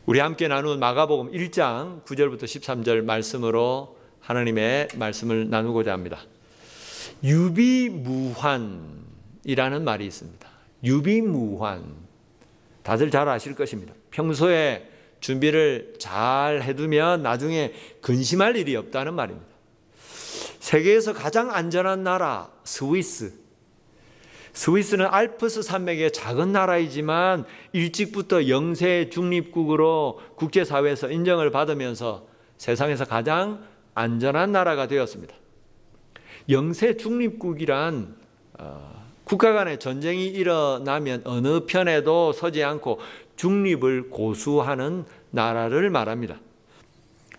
우리 함께 나눈 마가복음 1장 9절부터 13절 말씀으로 하나님의 말씀을 나누고자 합니다. 유비무환이라는 말이 있습니다. 유비무환. 다들 잘 아실 것입니다. 평소에 준비를 잘 해두면 나중에 근심할 일이 없다는 말입니다. 세계에서 가장 안전한 나라 스위스. 스위스는 알프스 산맥의 작은 나라이지만 일찍부터 영세 중립국으로 국제사회에서 인정을 받으면서 세상에서 가장 안전한 나라가 되었습니다. 영세 중립국이란 국가 간의 전쟁이 일어나면 어느 편에도 서지 않고 중립을 고수하는 나라를 말합니다.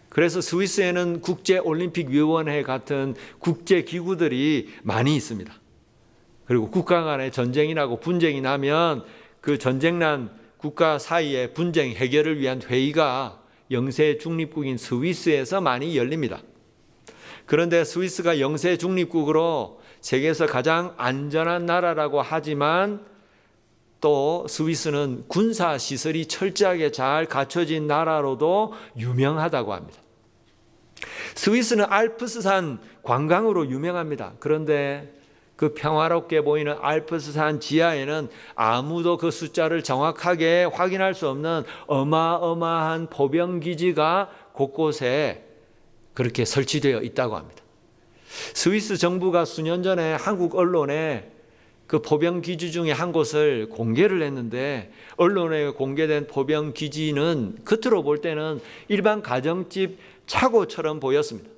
그래서 스위스에는 국제올림픽위원회 같은 국제기구들이 많이 있습니다. 그리고 국가 간의 전쟁이 나고 분쟁이 나면 그 전쟁난 국가 사이의 분쟁 해결을 위한 회의가 영세 중립국인 스위스에서 많이 열립니다. 그런데 스위스가 영세 중립국으로 세계에서 가장 안전한 나라라고 하지만 또 스위스는 군사 시설이 철저하게 잘 갖춰진 나라로도 유명하다고 합니다. 스위스는 알프스산 관광으로 유명합니다. 그런데 그 평화롭게 보이는 알프스산 지하에는 아무도 그 숫자를 정확하게 확인할 수 없는 어마어마한 포병기지가 곳곳에 그렇게 설치되어 있다고 합니다. 스위스 정부가 수년 전에 한국 언론에 그 포병기지 중에 한 곳을 공개를 했는데 언론에 공개된 포병기지는 겉으로 볼 때는 일반 가정집 차고처럼 보였습니다.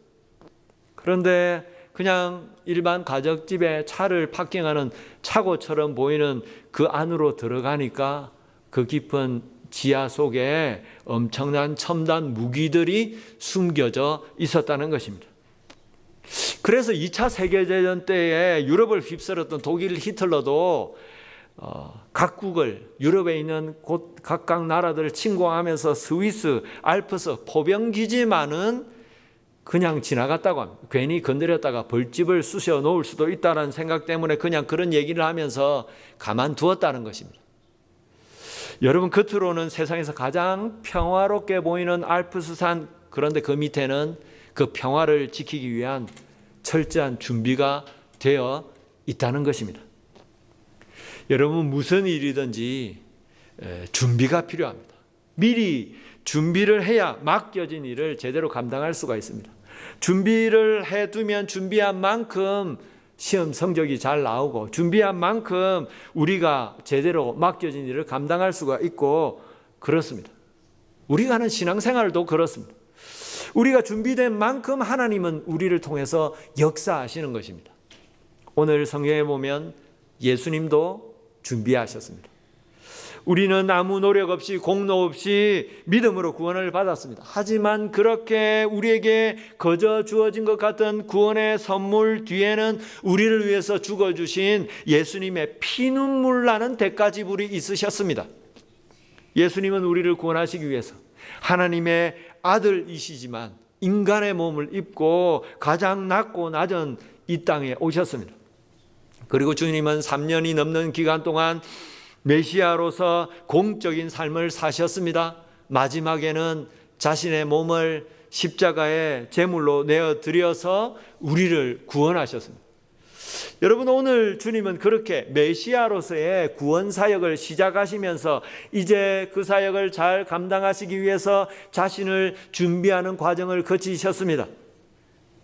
그런데 그냥 일반 가정집에 차를 파킹하는 차고처럼 보이는 그 안으로 들어가니까 그 깊은 지하 속에 엄청난 첨단 무기들이 숨겨져 있었다는 것입니다. 그래서 2차 세계대전 때에 유럽을 휩쓸었던 독일 히틀러도 각국을 유럽에 있는 각각 나라들을 침공하면서 스위스, 알프스 포병기지만은 그냥 지나갔다고 합니다. 괜히 건드렸다가 벌집을 쑤셔 놓을 수도 있다는 생각 때문에 그냥 그런 얘기를 하면서 가만두었다는 것입니다. 여러분, 겉으로는 세상에서 가장 평화롭게 보이는 알프스산, 그런데 그 밑에는 그 평화를 지키기 위한 철저한 준비가 되어 있다는 것입니다. 여러분, 무슨 일이든지 준비가 필요합니다. 미리 준비를 해야 맡겨진 일을 제대로 감당할 수가 있습니다. 준비를 해두면 준비한 만큼 시험 성적이 잘 나오고 준비한 만큼 우리가 제대로 맡겨진 일을 감당할 수가 있고 그렇습니다. 우리가 하는 신앙생활도 그렇습니다. 우리가 준비된 만큼 하나님은 우리를 통해서 역사하시는 것입니다. 오늘 성경에 보면 예수님도 준비하셨습니다. 우리는 아무 노력 없이 공로 없이 믿음으로 구원을 받았습니다. 하지만 그렇게 우리에게 거저 주어진 것 같은 구원의 선물 뒤에는 우리를 위해서 죽어주신 예수님의 피눈물 나는 대가 지불이 있으셨습니다. 예수님은 우리를 구원하시기 위해서 하나님의 아들이시지만 인간의 몸을 입고 가장 낮고 낮은 이 땅에 오셨습니다. 그리고 주님은 3년이 넘는 기간 동안 메시아로서 공적인 삶을 사셨습니다. 마지막에는 자신의 몸을 십자가에 제물로 내어드려서 우리를 구원하셨습니다. 여러분, 오늘 주님은 그렇게 메시아로서의 구원 사역을 시작하시면서 이제 그 사역을 잘 감당하시기 위해서 자신을 준비하는 과정을 거치셨습니다.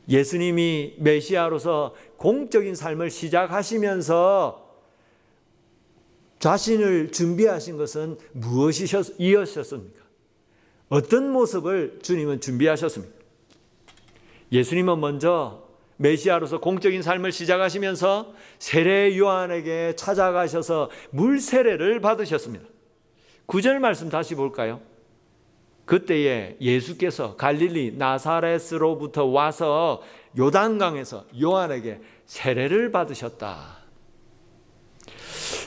예수님이 메시아로서 공적인 삶을 시작하시면서 자신을 준비하신 것은 무엇이었습니까? 어떤 모습을 주님은 준비하셨습니까? 예수님은 먼저 메시아로서 공적인 삶을 시작하시면서 세례 요한에게 찾아가셔서 물 세례를 받으셨습니다. 9절 말씀 다시 볼까요? 그때에 예수께서 갈릴리 나사렛으로부터 와서 요단강에서 요한에게 세례를 받으셨다.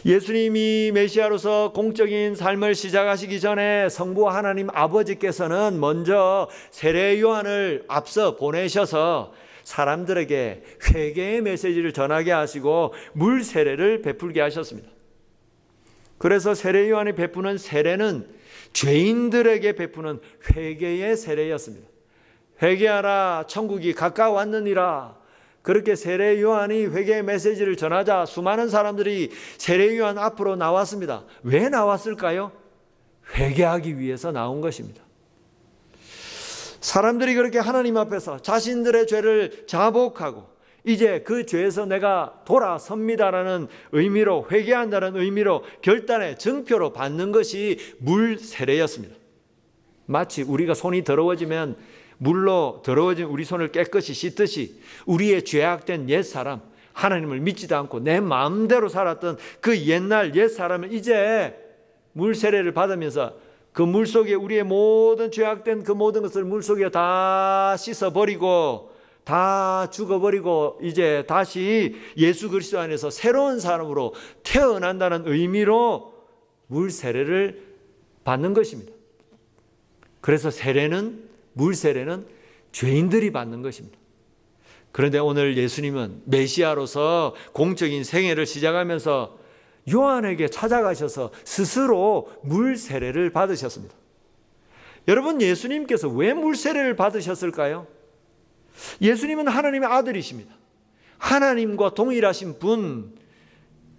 예수님이 메시아로서 공적인 삶을 시작하시기 전에 성부 하나님 아버지께서는 먼저 세례 요한을 앞서 보내셔서 사람들에게 회개의 메시지를 전하게 하시고 물 세례를 베풀게 하셨습니다. 그래서 세례 요한이 베푸는 세례는 죄인들에게 베푸는 회개의 세례였습니다. 회개하라, 천국이 가까웠느니라. 그렇게 세례 요한이 회개의 메시지를 전하자 수많은 사람들이 세례 요한 앞으로 나왔습니다. 왜 나왔을까요? 회개하기 위해서 나온 것입니다. 사람들이 그렇게 하나님 앞에서 자신들의 죄를 자복하고 이제 그 죄에서 내가 돌아섭니다라는 의미로, 회개한다는 의미로 결단의 증표로 받는 것이 물 세례였습니다. 마치 우리가 손이 더러워지면 물로 더러워진 우리 손을 깨끗이 씻듯이 우리의 죄악된 옛사람, 하나님을 믿지도 않고 내 마음대로 살았던 그 옛날 옛사람을 이제 물 세례를 받으면서 그 물 속에 우리의 모든 죄악된 그 모든 것을 물 속에 다 씻어버리고 다 죽어버리고 이제 다시 예수 그리스도 안에서 새로운 사람으로 태어난다는 의미로 물 세례를 받는 것입니다. 그래서 물 세례는 죄인들이 받는 것입니다. 그런데 오늘 예수님은 메시아로서 공적인 생애를 시작하면서 요한에게 찾아가셔서 스스로 물 세례를 받으셨습니다. 여러분, 예수님께서 왜 물 세례를 받으셨을까요? 예수님은 하나님의 아들이십니다. 하나님과 동일하신 분,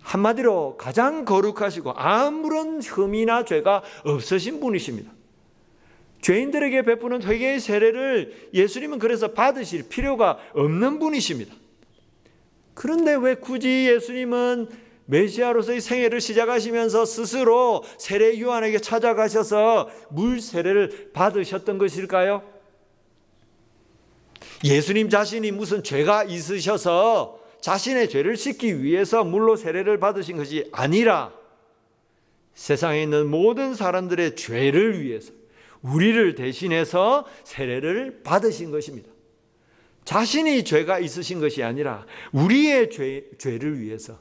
한마디로 가장 거룩하시고 아무런 흠이나 죄가 없으신 분이십니다. 죄인들에게 베푸는 회개의 세례를 예수님은 그래서 받으실 필요가 없는 분이십니다. 그런데 왜 굳이 예수님은 메시아로서의 생애를 시작하시면서 스스로 세례 요한에게 찾아가셔서 물 세례를 받으셨던 것일까요? 예수님 자신이 무슨 죄가 있으셔서 자신의 죄를 씻기 위해서 물로 세례를 받으신 것이 아니라 세상에 있는 모든 사람들의 죄를 위해서 우리를 대신해서 세례를 받으신 것입니다. 자신이 죄가 있으신 것이 아니라 우리의 죄를 위해서,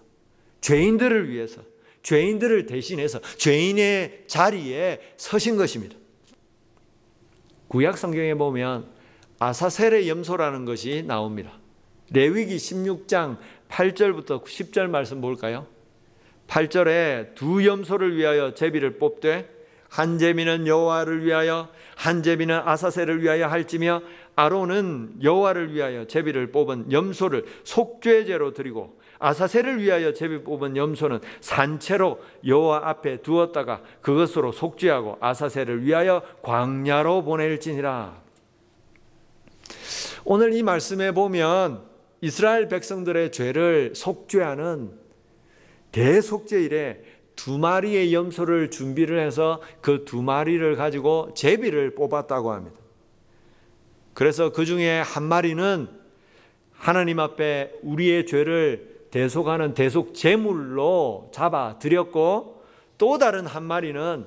죄인들을 위해서, 죄인들을 대신해서 죄인의 자리에 서신 것입니다. 구약 성경에 보면 아사셀의 염소라는 것이 나옵니다. 레위기 16장 8절부터 10절 말씀 볼까요? 8절에 두 염소를 위하여 제비를 뽑되 한 제비는 여호와를 위하여 한 제비는 아사셀을 위하여 할지며 아론은 여호와를 위하여 제비를 뽑은 염소를 속죄제로 드리고 아사셀을 위하여 제비 뽑은 염소는 산채로 여호와 앞에 두었다가 그것으로 속죄하고 아사셀을 위하여 광야로 보낼지니라. 오늘 이 말씀에 보면 이스라엘 백성들의 죄를 속죄하는 대속죄일에 두 마리의 염소를 준비를 해서 그 두 마리를 가지고 제비를 뽑았다고 합니다. 그래서 그 중에 한 마리는 하나님 앞에 우리의 죄를 대속하는 대속 제물로 잡아 드렸고 또 다른 한 마리는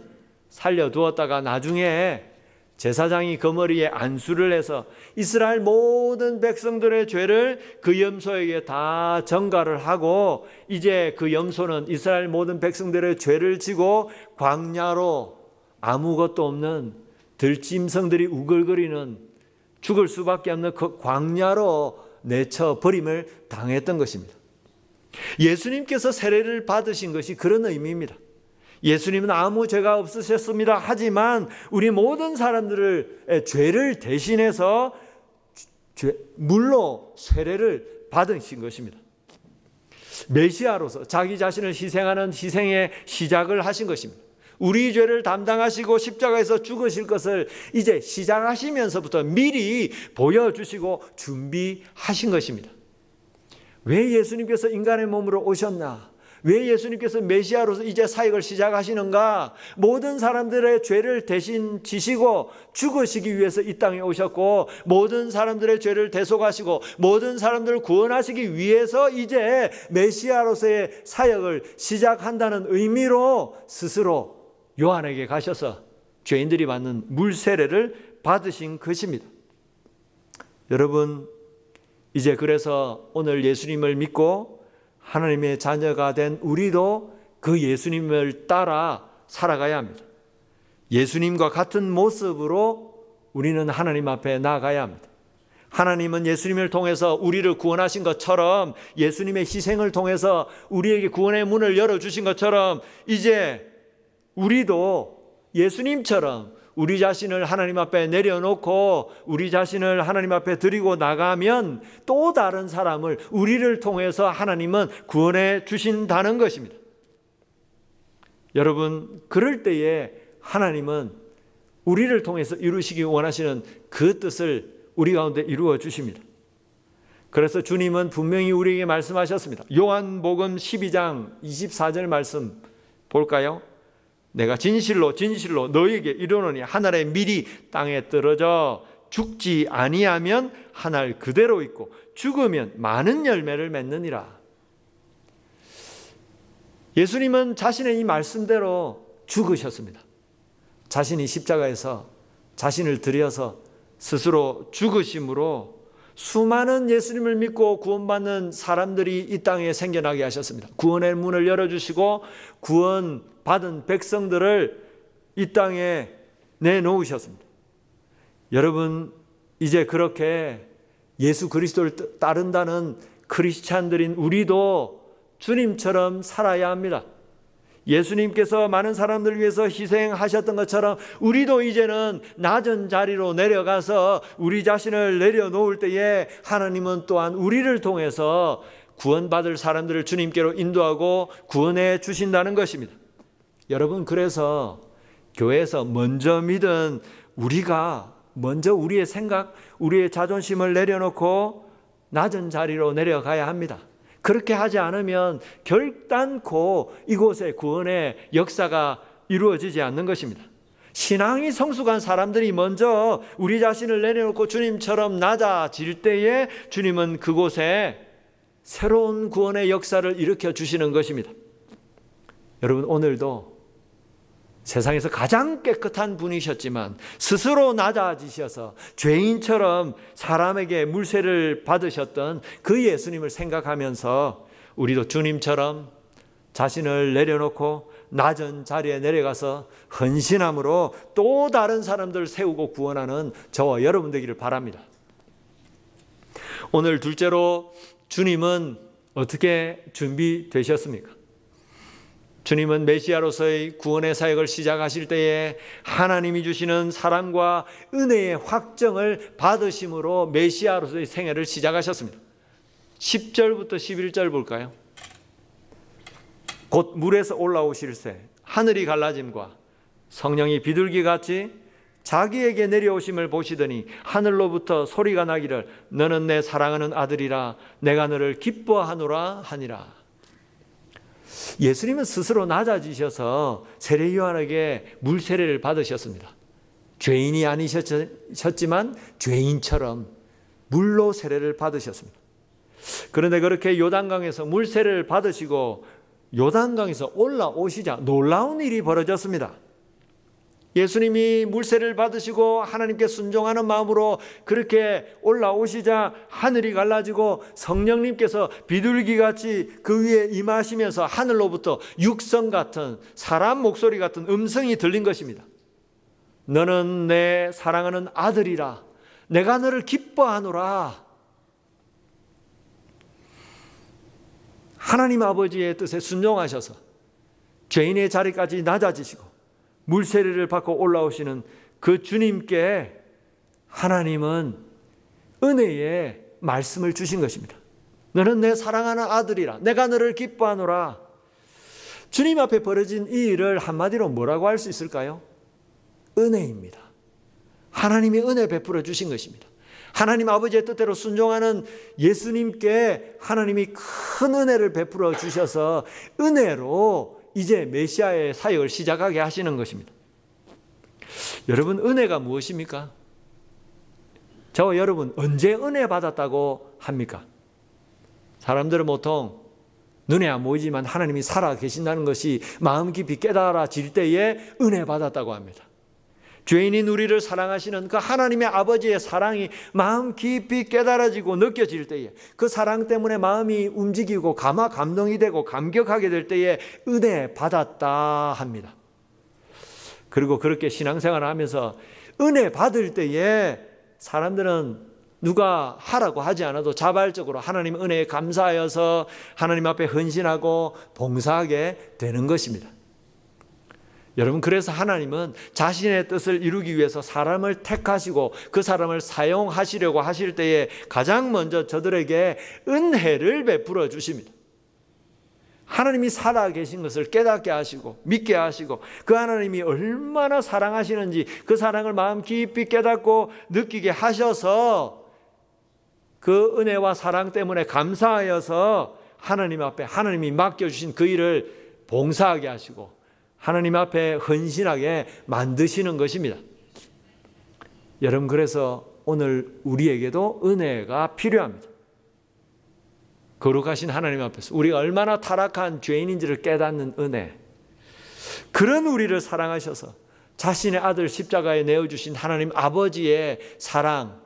살려두었다가 나중에 제사장이 그 머리에 안수를 해서 이스라엘 모든 백성들의 죄를 그 염소에게 다 전가를 하고 이제 그 염소는 이스라엘 모든 백성들의 죄를 지고 광야로 아무것도 없는 들짐승들이 우글거리는 죽을 수밖에 없는 그 광야로 내쳐 버림을 당했던 것입니다. 예수님께서 세례를 받으신 것이 그런 의미입니다. 예수님은 아무 죄가 없으셨습니다. 하지만 우리 모든 사람들의 죄를 대신해서 물로 세례를 받으신 것입니다. 메시아로서 자기 자신을 희생하는 희생의 시작을 하신 것입니다. 우리 죄를 담당하시고 십자가에서 죽으실 것을 이제 시작하시면서부터 미리 보여주시고 준비하신 것입니다. 왜 예수님께서 인간의 몸으로 오셨나? 왜 예수님께서 메시아로서 이제 사역을 시작하시는가? 모든 사람들의 죄를 대신 지시고 죽으시기 위해서 이 땅에 오셨고 모든 사람들의 죄를 대속하시고 모든 사람들을 구원하시기 위해서 이제 메시아로서의 사역을 시작한다는 의미로 스스로 요한에게 가셔서 죄인들이 받는 물 세례를 받으신 것입니다. 여러분, 이제 그래서 오늘 예수님을 믿고 하나님의 자녀가 된 우리도 그 예수님을 따라 살아가야 합니다. 예수님과 같은 모습으로 우리는 하나님 앞에 나아가야 합니다. 하나님은 예수님을 통해서 우리를 구원하신 것처럼, 예수님의 희생을 통해서 우리에게 구원의 문을 열어주신 것처럼, 이제 우리도 예수님처럼 우리 자신을 하나님 앞에 내려놓고 우리 자신을 하나님 앞에 드리고 나가면 또 다른 사람을 우리를 통해서 하나님은 구원해 주신다는 것입니다. 여러분, 그럴 때에 하나님은 우리를 통해서 이루시기 원하시는 그 뜻을 우리 가운데 이루어 주십니다. 그래서 주님은 분명히 우리에게 말씀하셨습니다. 요한복음 12장 24절 말씀 볼까요? 내가 진실로 진실로 너희에게 이르노니 한 알의 밀이 땅에 떨어져 죽지 아니하면 한 알 그대로 있고 죽으면 많은 열매를 맺느니라. 예수님은 자신의 이 말씀대로 죽으셨습니다. 자신이 십자가에서 자신을 들여서 스스로 죽으심으로 수많은 예수님을 믿고 구원받는 사람들이 이 땅에 생겨나게 하셨습니다. 구원의 문을 열어주시고 구원받은 백성들을 이 땅에 내놓으셨습니다. 여러분, 이제 그렇게 예수 그리스도를 따른다는 크리스찬들인 우리도 주님처럼 살아야 합니다. 예수님께서 많은 사람들을 위해서 희생하셨던 것처럼 우리도 이제는 낮은 자리로 내려가서 우리 자신을 내려놓을 때에 하나님은 또한 우리를 통해서 구원받을 사람들을 주님께로 인도하고 구원해 주신다는 것입니다. 여러분, 그래서 교회에서 먼저 믿은 우리가 먼저 우리의 생각, 우리의 자존심을 내려놓고 낮은 자리로 내려가야 합니다. 그렇게 하지 않으면 결단코 이곳에 구원의 역사가 이루어지지 않는 것입니다. 신앙이 성숙한 사람들이 먼저 우리 자신을 내려놓고 주님처럼 낮아질 때에 주님은 그곳에 새로운 구원의 역사를 일으켜 주시는 것입니다. 여러분, 오늘도 세상에서 가장 깨끗한 분이셨지만 스스로 낮아지셔서 죄인처럼 사람에게 물세를 받으셨던 그 예수님을 생각하면서 우리도 주님처럼 자신을 내려놓고 낮은 자리에 내려가서 헌신함으로 또 다른 사람들을 세우고 구원하는 저와 여러분 되기를 바랍니다. 오늘 둘째로, 주님은 어떻게 준비되셨습니까? 주님은 메시아로서의 구원의 사역을 시작하실 때에 하나님이 주시는 사랑과 은혜의 확정을 받으심으로 메시아로서의 생애를 시작하셨습니다. 10절부터 11절 볼까요? 곧 물에서 올라오실새 하늘이 갈라짐과 성령이 비둘기같이 자기에게 내려오심을 보시더니 하늘로부터 소리가 나기를 너는 내 사랑하는 아들이라 내가 너를 기뻐하노라 하니라. 예수님은 스스로 낮아지셔서 세례 요한에게 물 세례를 받으셨습니다. 죄인이 아니셨지만 죄인처럼 물로 세례를 받으셨습니다. 그런데 그렇게 요단강에서 물 세례를 받으시고 요단강에서 올라오시자 놀라운 일이 벌어졌습니다. 예수님이 물세를 받으시고 하나님께 순종하는 마음으로 그렇게 올라오시자 하늘이 갈라지고 성령님께서 비둘기같이 그 위에 임하시면서 하늘로부터 육성 같은 사람 목소리 같은 음성이 들린 것입니다. 너는 내 사랑하는 아들이라 내가 너를 기뻐하노라. 하나님 아버지의 뜻에 순종하셔서 죄인의 자리까지 낮아지시고 물세례를 받고 올라오시는 그 주님께 하나님은 은혜의 말씀을 주신 것입니다. 너는 내 사랑하는 아들이라 내가 너를 기뻐하노라. 주님 앞에 벌어진 이 일을 한마디로 뭐라고 할 수 있을까요? 은혜입니다. 하나님이 은혜 베풀어 주신 것입니다. 하나님 아버지의 뜻대로 순종하는 예수님께 하나님이 큰 은혜를 베풀어 주셔서 은혜로 이제 메시아의 사역을 시작하게 하시는 것입니다. 여러분, 은혜가 무엇입니까? 저와 여러분 언제 은혜 받았다고 합니까? 사람들은 보통 눈에 안 보이지만 하나님이 살아 계신다는 것이 마음 깊이 깨달아질 때에 은혜 받았다고 합니다. 죄인인 우리를 사랑하시는 그 하나님의 아버지의 사랑이 마음 깊이 깨달아지고 느껴질 때에 그 사랑 때문에 마음이 움직이고 감동이 되고 감격하게 될 때에 은혜 받았다 합니다. 그리고 그렇게 신앙생활을 하면서 은혜 받을 때에 사람들은 누가 하라고 하지 않아도 자발적으로 하나님 은혜에 감사하여서 하나님 앞에 헌신하고 봉사하게 되는 것입니다. 여러분, 그래서 하나님은 자신의 뜻을 이루기 위해서 사람을 택하시고 그 사람을 사용하시려고 하실 때에 가장 먼저 저들에게 은혜를 베풀어 주십니다. 하나님이 살아계신 것을 깨닫게 하시고 믿게 하시고 그 하나님이 얼마나 사랑하시는지 그 사랑을 마음 깊이 깨닫고 느끼게 하셔서 그 은혜와 사랑 때문에 감사하여서 하나님 앞에 하나님이 맡겨주신 그 일을 봉사하게 하시고 하나님 앞에 헌신하게 만드시는 것입니다. 여러분, 그래서 오늘 우리에게도 은혜가 필요합니다. 거룩하신 하나님 앞에서 우리가 얼마나 타락한 죄인인지를 깨닫는 은혜, 그런 우리를 사랑하셔서 자신의 아들 십자가에 내어주신 하나님 아버지의 사랑,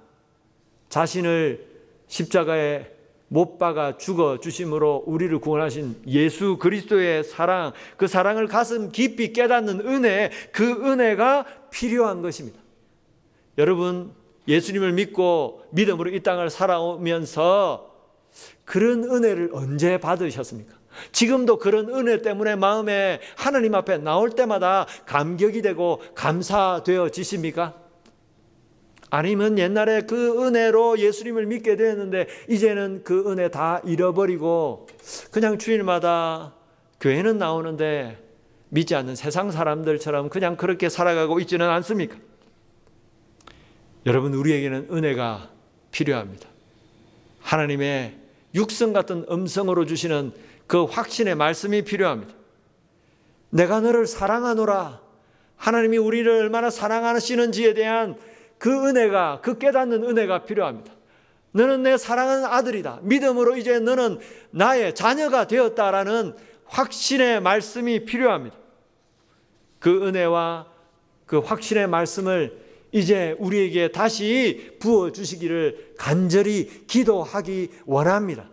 자신을 십자가에 못 박아 죽어 주심으로 우리를 구원하신 예수 그리스도의 사랑, 그 사랑을 가슴 깊이 깨닫는 은혜, 그 은혜가 필요한 것입니다. 여러분, 예수님을 믿고 믿음으로 이 땅을 살아오면서 그런 은혜를 언제 받으셨습니까? 지금도 그런 은혜 때문에 마음에 하나님 앞에 나올 때마다 감격이 되고 감사되어지십니까? 아니면 옛날에 그 은혜로 예수님을 믿게 되었는데 이제는 그 은혜 다 잃어버리고 그냥 주일마다 교회는 나오는데 믿지 않는 세상 사람들처럼 그냥 그렇게 살아가고 있지는 않습니까? 여러분, 우리에게는 은혜가 필요합니다. 하나님의 육성 같은 음성으로 주시는 그 확신의 말씀이 필요합니다. 내가 너를 사랑하노라. 하나님이 우리를 얼마나 사랑하시는지에 대한 그 은혜가, 그 깨닫는 은혜가 필요합니다. 너는 내 사랑하는 아들이다. 믿음으로 이제 너는 나의 자녀가 되었다라는 확신의 말씀이 필요합니다. 그 은혜와 그 확신의 말씀을 이제 우리에게 다시 부어주시기를 간절히 기도하기 원합니다.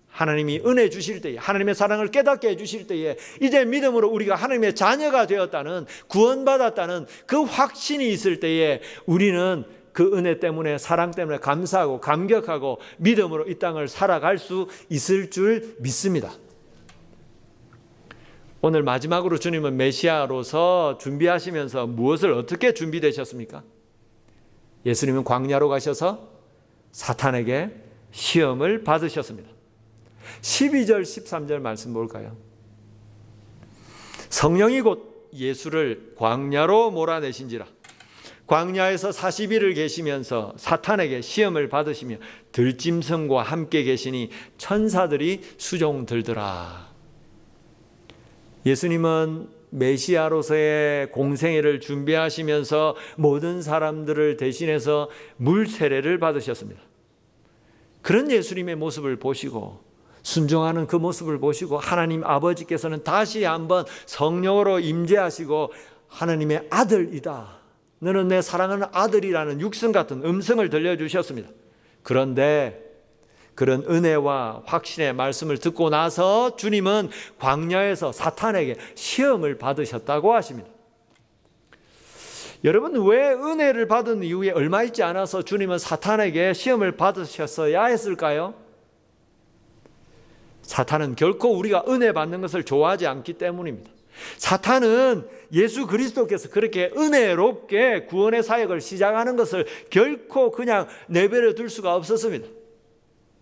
하나님이 은혜 주실 때에, 하나님의 사랑을 깨닫게 해주실 때에 이제 믿음으로 우리가 하나님의 자녀가 되었다는, 구원받았다는 그 확신이 있을 때에 우리는 그 은혜 때문에, 사랑 때문에 감사하고 감격하고 믿음으로 이 땅을 살아갈 수 있을 줄 믿습니다. 오늘 마지막으로 주님은 메시아로서 준비하시면서 무엇을 어떻게 준비되셨습니까? 예수님은 광야로 가셔서 사탄에게 시험을 받으셨습니다. 12절 13절 말씀 볼까요? 성령이 곧 예수를 광야로 몰아내신지라. 광야에서 40일을 계시면서 사탄에게 시험을 받으시며 들짐승과 함께 계시니 천사들이 수종 들더라. 예수님은 메시아로서의 공생애를 준비하시면서 모든 사람들을 대신해서 물세례를 받으셨습니다. 그런 예수님의 모습을 보시고 순종하는 그 모습을 보시고 하나님 아버지께서는 다시 한번 성령으로 임재하시고 하나님의 아들이다, 너는 내 사랑하는 아들이라는 육성 같은 음성을 들려주셨습니다. 그런데 그런 은혜와 확신의 말씀을 듣고 나서 주님은 광야에서 사탄에게 시험을 받으셨다고 하십니다. 여러분, 왜 은혜를 받은 이후에 얼마 있지 않아서 주님은 사탄에게 시험을 받으셨어야 했을까요? 사탄은 결코 우리가 은혜 받는 것을 좋아하지 않기 때문입니다. 사탄은 예수 그리스도께서 그렇게 은혜롭게 구원의 사역을 시작하는 것을 결코 그냥 내버려 둘 수가 없었습니다.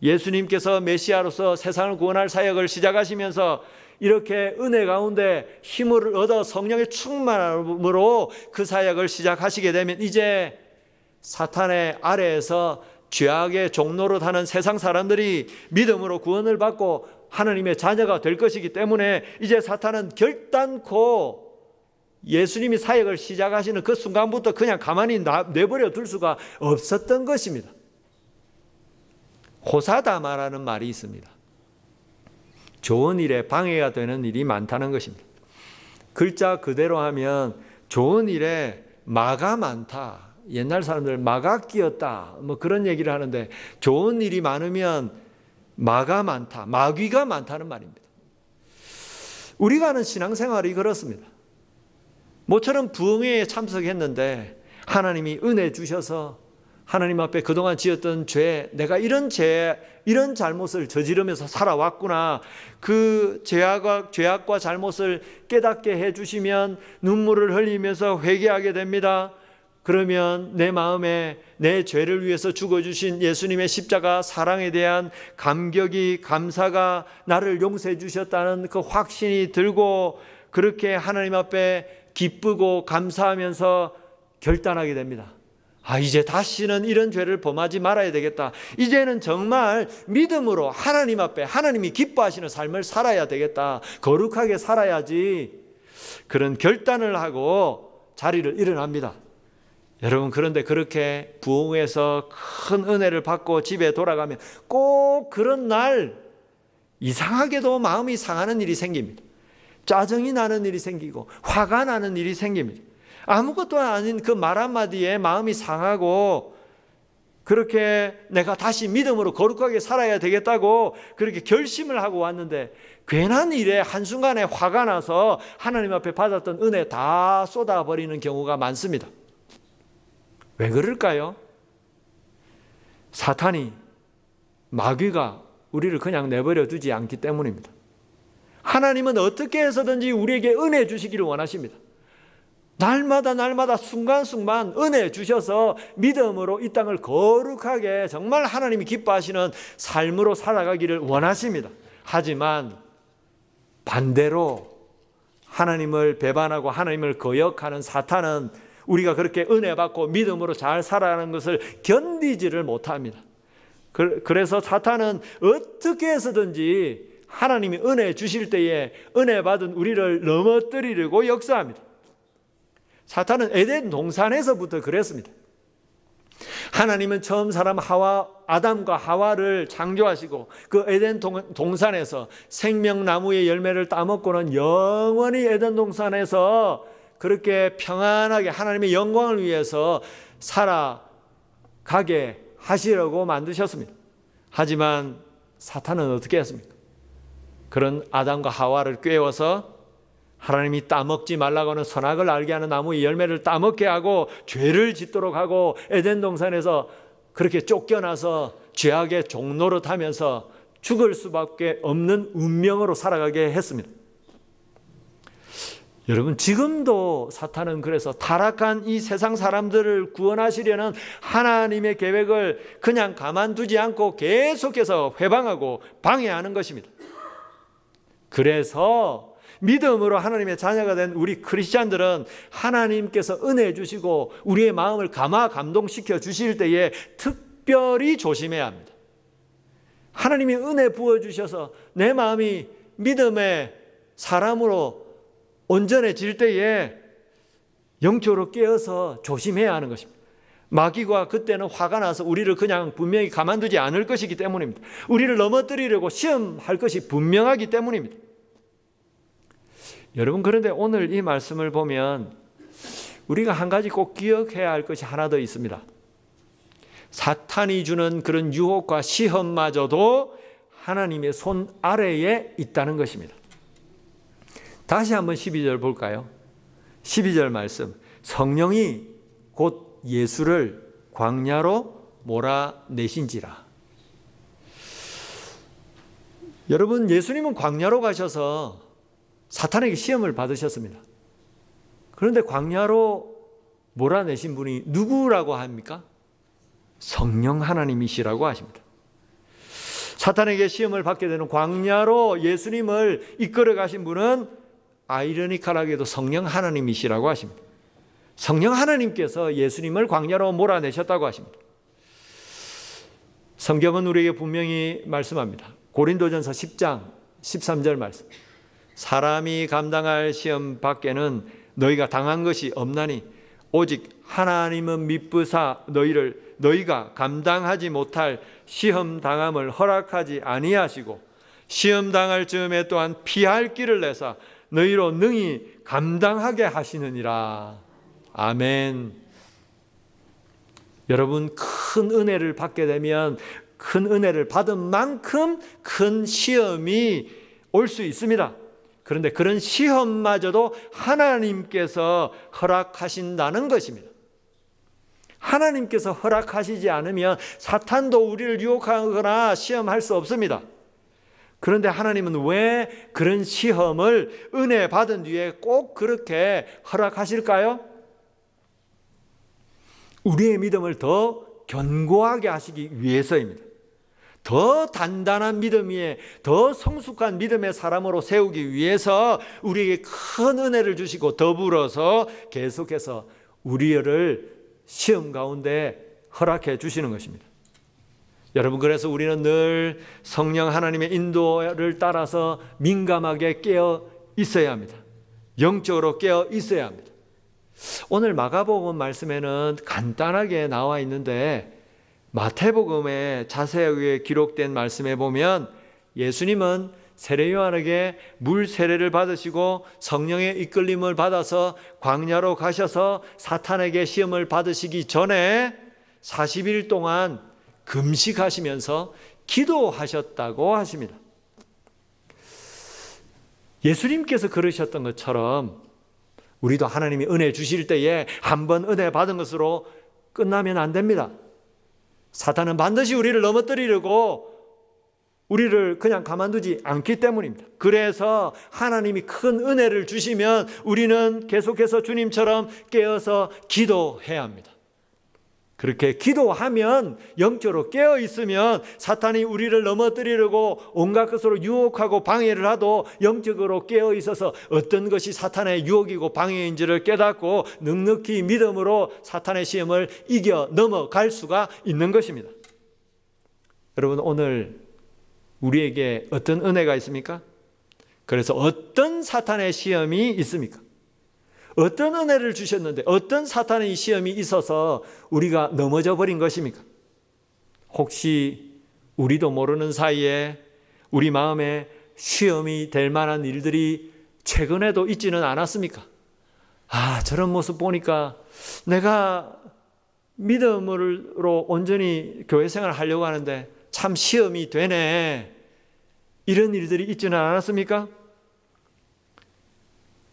예수님께서 메시아로서 세상을 구원할 사역을 시작하시면서 이렇게 은혜 가운데 힘을 얻어 성령의 충만함으로 그 사역을 시작하시게 되면 이제 사탄의 아래에서 죄악의 종로로 타는 세상 사람들이 믿음으로 구원을 받고 하나님의 자녀가 될 것이기 때문에 이제 사탄은 결단코 예수님이 사역을 시작하시는 그 순간부터 그냥 가만히 내버려 둘 수가 없었던 것입니다. 호사다마라는 말이 있습니다. 좋은 일에 방해가 되는 일이 많다는 것입니다. 글자 그대로 하면 좋은 일에 마가 많다. 옛날 사람들 마가 끼었다, 뭐 그런 얘기를 하는데 좋은 일이 많으면 마가 많다, 마귀가 많다는 말입니다. 우리가 하는 신앙생활이 그렇습니다. 모처럼 부흥회에 참석했는데 하나님이 은혜 주셔서 하나님 앞에 그동안 지었던 죄, 내가 이런 죄, 이런 잘못을 저지르면서 살아왔구나. 그 죄악과 잘못을 깨닫게 해주시면 눈물을 흘리면서 회개하게 됩니다. 그러면 내 마음에 내 죄를 위해서 죽어주신 예수님의 십자가 사랑에 대한 감격이, 감사가 나를 용서해 주셨다는 그 확신이 들고 그렇게 하나님 앞에 기쁘고 감사하면서 결단하게 됩니다. 이제 다시는 이런 죄를 범하지 말아야 되겠다. 이제는 정말 믿음으로 하나님 앞에 하나님이 기뻐하시는 삶을 살아야 되겠다. 거룩하게 살아야지. 그런 결단을 하고 자리를 일어납니다. 여러분, 그런데 그렇게 부흥해서 큰 은혜를 받고 집에 돌아가면 꼭 그런 날 이상하게도 마음이 상하는 일이 생깁니다. 짜증이 나는 일이 생기고 화가 나는 일이 생깁니다. 아무것도 아닌 그 말 한마디에 마음이 상하고 그렇게 내가 다시 믿음으로 거룩하게 살아야 되겠다고 그렇게 결심을 하고 왔는데 괜한 일에 한순간에 화가 나서 하나님 앞에 받았던 은혜 다 쏟아버리는 경우가 많습니다. 왜 그럴까요? 사탄이, 마귀가 우리를 그냥 내버려 두지 않기 때문입니다. 하나님은 어떻게 해서든지 우리에게 은혜 주시기를 원하십니다. 날마다 순간순간 은혜 주셔서 믿음으로 이 땅을 거룩하게 정말 하나님이 기뻐하시는 삶으로 살아가기를 원하십니다. 하지만 반대로 하나님을 배반하고 하나님을 거역하는 사탄은 우리가 그렇게 은혜 받고 믿음으로 잘 살아가는 것을 견디지를 못합니다. 그래서 사탄은 어떻게 해서든지 하나님이 은혜 주실 때에 은혜 받은 우리를 넘어뜨리려고 역사합니다. 사탄은 에덴 동산에서부터 그랬습니다. 하나님은 처음 사람 아담과 하와를 창조하시고 그 에덴 동산에서 생명나무의 열매를 따먹고는 영원히 에덴 동산에서 그렇게 평안하게 하나님의 영광을 위해서 살아가게 하시려고 만드셨습니다. 하지만 사탄은 어떻게 했습니까? 그런 아담과 하와를 꾀워서 하나님이 따먹지 말라고 하는 선악을 알게 하는 나무의 열매를 따먹게 하고 죄를 짓도록 하고 에덴 동산에서 그렇게 쫓겨나서 죄악의 종노릇하면서 죽을 수밖에 없는 운명으로 살아가게 했습니다. 여러분, 지금도 사탄은 그래서 타락한 이 세상 사람들을 구원하시려는 하나님의 계획을 그냥 가만두지 않고 계속해서 회방하고 방해하는 것입니다. 그래서 믿음으로 하나님의 자녀가 된 우리 크리스찬들은 하나님께서 은혜 주시고 우리의 마음을 감동시켜 주실 때에 특별히 조심해야 합니다. 하나님이 은혜 부어주셔서 내 마음이 믿음의 사람으로 온전해질 때에 영적으로 깨어서 조심해야 하는 것입니다. 마귀가 그때는 화가 나서 우리를 그냥 분명히 가만두지 않을 것이기 때문입니다. 우리를 넘어뜨리려고 시험할 것이 분명하기 때문입니다. 여러분, 그런데 오늘 이 말씀을 보면 우리가 한 가지 꼭 기억해야 할 것이 하나 더 있습니다. 사탄이 주는 그런 유혹과 시험마저도 하나님의 손 아래에 있다는 것입니다. 다시 한번 12절 볼까요? 12절 말씀. 성령이 곧 예수를 광야로 몰아내신지라. 여러분, 예수님은 광야로 가셔서 사탄에게 시험을 받으셨습니다. 그런데 광야로 몰아내신 분이 누구라고 합니까? 성령 하나님이시라고 하십니다. 사탄에게 시험을 받게 되는 광야로 예수님을 이끌어 가신 분은 아이러니컬하게도 성령 하나님이시라고 하십니다. 성령 하나님께서 예수님을 광야로 몰아내셨다고 하십니다. 성경은 우리에게 분명히 말씀합니다. 고린도전서 10장 13절 말씀. 사람이 감당할 시험 밖에는 너희가 당한 것이 없나니 오직 하나님은 미쁘사 너희가 감당하지 못할 시험 당함을 허락하지 아니하시고 시험 당할 즈음에 또한 피할 길을 내사 너희로 능히 감당하게 하시느니라. 아멘. 여러분, 큰 은혜를 받게 되면 큰 은혜를 받은 만큼 큰 시험이 올 수 있습니다. 그런데 그런 시험마저도 하나님께서 허락하신다는 것입니다. 하나님께서 허락하시지 않으면 사탄도 우리를 유혹하거나 시험할 수 없습니다. 그런데 하나님은 왜 그런 시험을 은혜 받은 뒤에 꼭 그렇게 허락하실까요? 우리의 믿음을 더 견고하게 하시기 위해서입니다. 더 단단한 믿음 위에 더 성숙한 믿음의 사람으로 세우기 위해서 우리에게 큰 은혜를 주시고 더불어서 계속해서 우리를 시험 가운데 허락해 주시는 것입니다. 여러분, 그래서 우리는 늘 성령 하나님의 인도를 따라서 민감하게 깨어 있어야 합니다. 영적으로 깨어 있어야 합니다. 오늘 마가복음 말씀에는 간단하게 나와 있는데 마태복음에 자세하게 기록된 말씀에 보면 예수님은 세례 요한에게 물 세례를 받으시고 성령의 이끌림을 받아서 광야로 가셔서 사탄에게 시험을 받으시기 전에 40일 동안 금식하시면서 기도하셨다고 하십니다. 예수님께서 그러셨던 것처럼 우리도 하나님이 은혜 주실 때에 한번 은혜 받은 것으로 끝나면 안 됩니다. 사탄은 반드시 우리를 넘어뜨리려고 우리를 그냥 가만두지 않기 때문입니다. 그래서 하나님이 큰 은혜를 주시면 우리는 계속해서 주님처럼 깨어서 기도해야 합니다. 그렇게 기도하면, 영적으로 깨어 있으면 사탄이 우리를 넘어뜨리려고 온갖 것으로 유혹하고 방해를 하도 영적으로 깨어 있어서 어떤 것이 사탄의 유혹이고 방해인지를 깨닫고 넉넉히 믿음으로 사탄의 시험을 이겨 넘어갈 수가 있는 것입니다. 여러분, 오늘 우리에게 어떤 은혜가 있습니까? 그래서 어떤 사탄의 시험이 있습니까? 어떤 은혜를 주셨는데 어떤 사탄의 시험이 있어서 우리가 넘어져 버린 것입니까? 혹시 우리도 모르는 사이에 우리 마음에 시험이 될 만한 일들이 최근에도 있지는 않았습니까? 저런 모습 보니까 내가 믿음으로 온전히 교회 생활을 하려고 하는데 참 시험이 되네. 이런 일들이 있지는 않았습니까?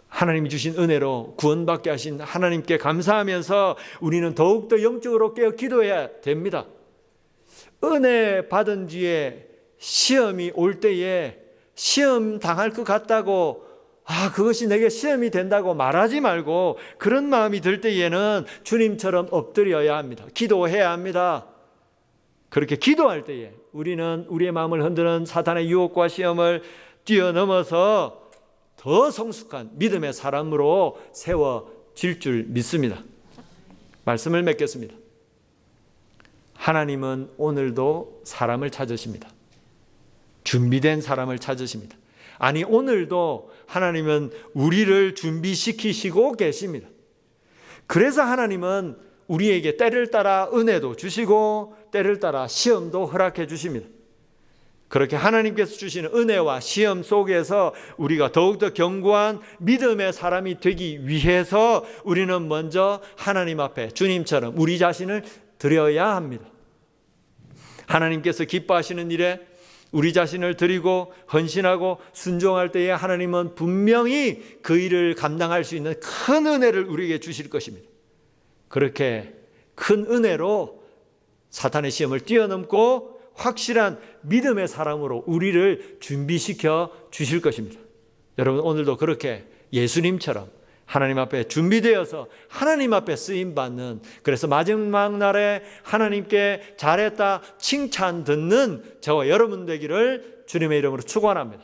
하나님이 주신 은혜로 구원받게 하신 하나님께 감사하면서 우리는 더욱더 영적으로 깨어 기도해야 됩니다. 은혜 받은 뒤에 시험이 올 때에 시험 당할 것 같다고 그것이 내게 시험이 된다고 말하지 말고 그런 마음이 들 때에는 주님처럼 엎드려야 합니다. 기도해야 합니다. 그렇게 기도할 때에 우리는 우리의 마음을 흔드는 사탄의 유혹과 시험을 뛰어넘어서 더 성숙한 믿음의 사람으로 세워질 줄 믿습니다. 말씀을 맺겠습니다. 하나님은 오늘도 사람을 찾으십니다. 준비된 사람을 찾으십니다. 아니, 오늘도 하나님은 우리를 준비시키시고 계십니다. 그래서 하나님은 우리에게 때를 따라 은혜도 주시고 때를 따라 시험도 허락해 주십니다. 그렇게 하나님께서 주시는 은혜와 시험 속에서 우리가 더욱더 견고한 믿음의 사람이 되기 위해서 우리는 먼저 하나님 앞에 주님처럼 우리 자신을 드려야 합니다. 하나님께서 기뻐하시는 일에 우리 자신을 드리고 헌신하고 순종할 때에 하나님은 분명히 그 일을 감당할 수 있는 큰 은혜를 우리에게 주실 것입니다. 그렇게 큰 은혜로 사탄의 시험을 뛰어넘고 확실한 믿음의 사람으로 우리를 준비시켜 주실 것입니다. 여러분, 오늘도 그렇게 예수님처럼 하나님 앞에 준비되어서 하나님 앞에 쓰임받는, 그래서 마지막 날에 하나님께 잘했다 칭찬 듣는 저와 여러분 되기를 주님의 이름으로 축원합니다.